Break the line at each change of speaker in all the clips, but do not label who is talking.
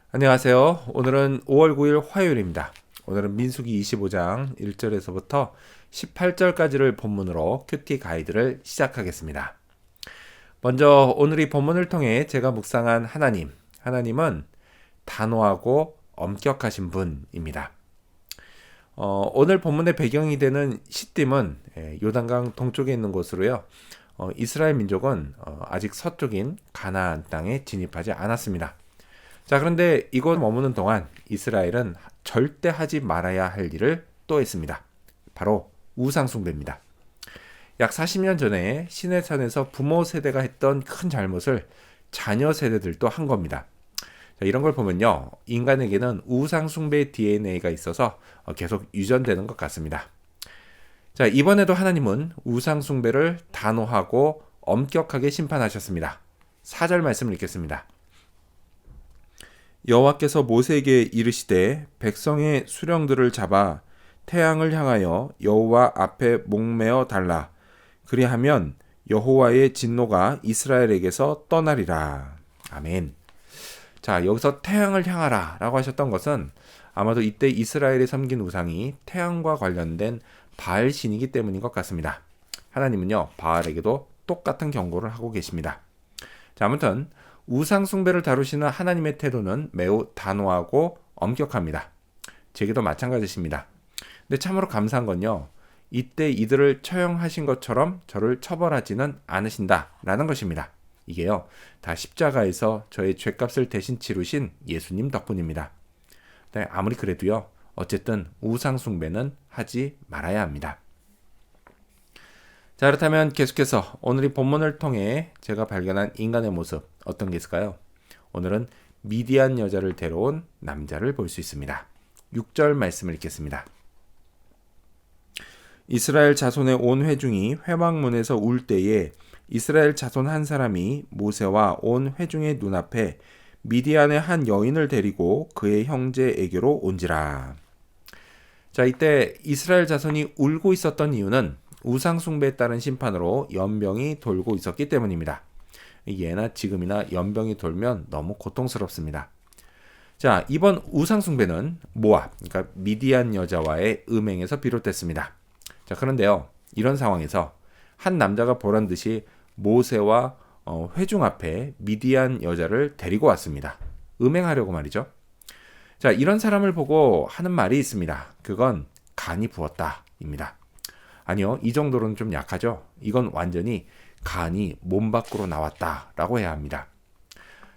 안녕하세요. 오늘은 5월 9일 화요일입니다. 오늘은 민수기 25장 1절에서부터 18절까지를 본문으로 큐티 가이드를 시작하겠습니다. 먼저 오늘 이 본문을 통해 제가 묵상한 하나님은 단호하고 엄격하신 분입니다. 오늘 본문의 배경이 되는 시딤은 요단강 동쪽에 있는 곳으로요. 이스라엘 민족은 아직 서쪽인 가나안 땅에 진입하지 않았습니다. 자, 그런데 이곳 머무는 동안 이스라엘은 절대 하지 말아야 할 일을 또 했습니다. 바로 우상숭배입니다. 약 40년 전에 시내산에서 부모 세대가 했던 큰 잘못을 자녀 세대들도 한 겁니다. 자, 이런 걸 보면요, 인간에게는 우상숭배의 DNA가 있어서 계속 유전되는 것 같습니다. 자, 이번에도 하나님은 우상숭배를 단호하고 엄격하게 심판하셨습니다. 4절 말씀을 읽겠습니다. 여호와께서 모세에게 이르시되 백성의 수령들을 잡아 태양을 향하여 여호와 앞에 목매어 달라. 그리하면 여호와의 진노가 이스라엘에게서 떠나리라. 아멘. 자, 여기서 태양을 향하라 라고 하셨던 것은 아마도 이때 이스라엘이 섬긴 우상이 태양과 관련된 바알 신이기 때문인 것 같습니다. 하나님은요, 바알에게도 똑같은 경고를 하고 계십니다. 자, 아무튼 우상 숭배를 다루시는 하나님의 태도는 매우 단호하고 엄격합니다. 제게도 마찬가지십니다. 근데 참으로 감사한 건요, 이때 이들을 처형하신 것처럼 저를 처벌하지는 않으신다라는 것입니다. 이게요, 다 십자가에서 저의 죄값을 대신 치르신 예수님 덕분입니다. 네, 아무리 그래도요, 어쨌든 우상 숭배는 하지 말아야 합니다. 자, 그렇다면 계속해서 오늘 이 본문을 통해 제가 발견한 인간의 모습, 어떤 게 있을까요? 오늘은 미디안 여자를 데려온 남자를 볼 수 있습니다. 6절 말씀을 읽겠습니다. 이스라엘 자손의 온 회중이 회막문에서 울 때에 이스라엘 자손 한 사람이 모세와 온 회중의 눈앞에 미디안의 한 여인을 데리고 그의 형제에게로 온지라. 자, 이때 이스라엘 자손이 울고 있었던 이유는 우상 숭배에 따른 심판으로 연병이 돌고 있었기 때문입니다. 예나 지금이나 연병이 돌면 너무 고통스럽습니다. 자, 이번 우상 숭배는 모압, 그러니까 미디안 여자와의 음행에서 비롯됐습니다. 자, 그런데요, 이런 상황에서 한 남자가 보란 듯이 모세와 회중 앞에 미디안 여자를 데리고 왔습니다. 음행하려고 말이죠. 자, 이런 사람을 보고 하는 말이 있습니다. 그건 간이 부었다입니다. 아니요, 이 정도로는 좀 약하죠. 이건 완전히 간이 몸 밖으로 나왔다라고 해야 합니다.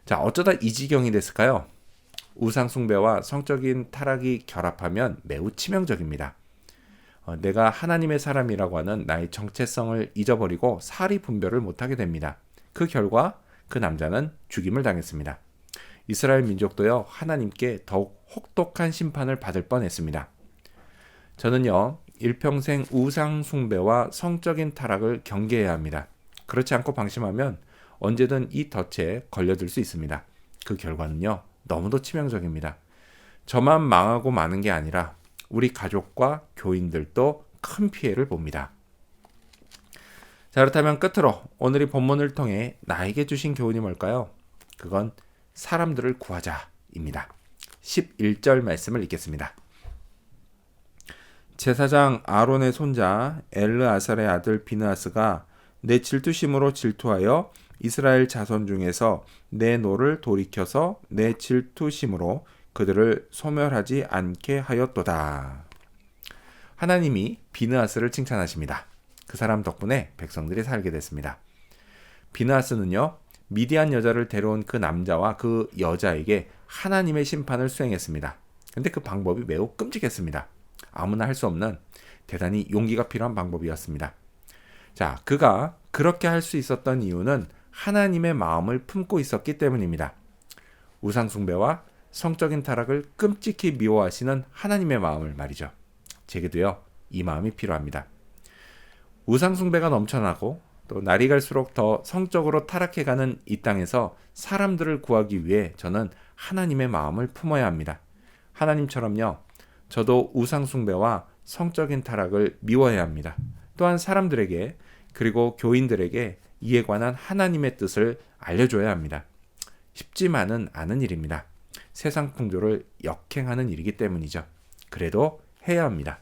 자, 어쩌다 이 지경이 됐을까요? 우상 숭배와 성적인 타락이 결합하면 매우 치명적입니다. 내가 하나님의 사람이라고 하는 나의 정체성을 잊어버리고 사리 분별을 못하게 됩니다. 그 결과 그 남자는 죽임을 당했습니다. 이스라엘 민족도요, 하나님께 더욱 혹독한 심판을 받을 뻔했습니다. 저는요, 일평생 우상 숭배와 성적인 타락을 경계해야 합니다. 그렇지 않고 방심하면 언제든 이 덫에 걸려들 수 있습니다. 그 결과는요, 너무도 치명적입니다. 저만 망하고 마는 게 아니라 우리 가족과 교인들도 큰 피해를 봅니다. 자, 그렇다면 끝으로 오늘 이 본문을 통해 나에게 주신 교훈이 뭘까요? 그건 사람들을 구하자입니다. 11절 말씀을 읽겠습니다. 제사장 아론의 손자 엘르아살의 아들 비느하스가 내 질투심으로 질투하여 이스라엘 자손 중에서 내 노를 돌이켜서 내 질투심으로 그들을 소멸하지 않게 하였도다. 하나님이 비느하스를 칭찬하십니다. 그 사람 덕분에 백성들이 살게 됐습니다. 비느하스는요, 미디안 여자를 데려온 그 남자와 그 여자에게 하나님의 심판을 수행했습니다. 근데 그 방법이 매우 끔찍했습니다. 아무나 할 수 없는 대단히 용기가 필요한 방법이었습니다. 자, 그가 그렇게 할 수 있었던 이유는 하나님의 마음을 품고 있었기 때문입니다. 우상 숭배와 성적인 타락을 끔찍히 미워하시는 하나님의 마음을 말이죠. 제게도요, 이 마음이 필요합니다. 우상 숭배가 넘쳐나고 또 날이 갈수록 더 성적으로 타락해가는 이 땅에서 사람들을 구하기 위해 저는 하나님의 마음을 품어야 합니다. 하나님처럼요, 저도 우상 숭배와 성적인 타락을 미워해야 합니다. 또한 사람들에게 그리고 교인들에게 이에 관한 하나님의 뜻을 알려줘야 합니다. 쉽지만은 않은 일입니다. 세상 풍조를 역행하는 일이기 때문이죠. 그래도 해야 합니다.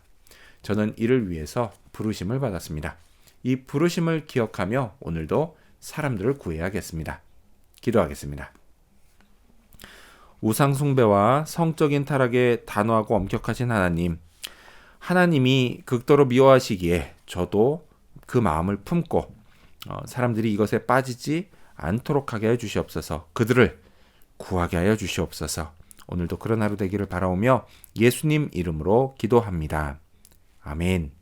저는 이를 위해서 부르심을 받았습니다. 이 부르심을 기억하며 오늘도 사람들을 구해야겠습니다. 기도하겠습니다. 우상숭배와 성적인 타락에 단호하고 엄격하신 하나님, 하나님이 극도로 미워하시기에 저도 그 마음을 품고 사람들이 이것에 빠지지 않도록 하게 해 주시옵소서. 그들을 구하게 하여 주시옵소서. 오늘도 그런 하루 되기를 바라오며 예수님 이름으로 기도합니다. 아멘.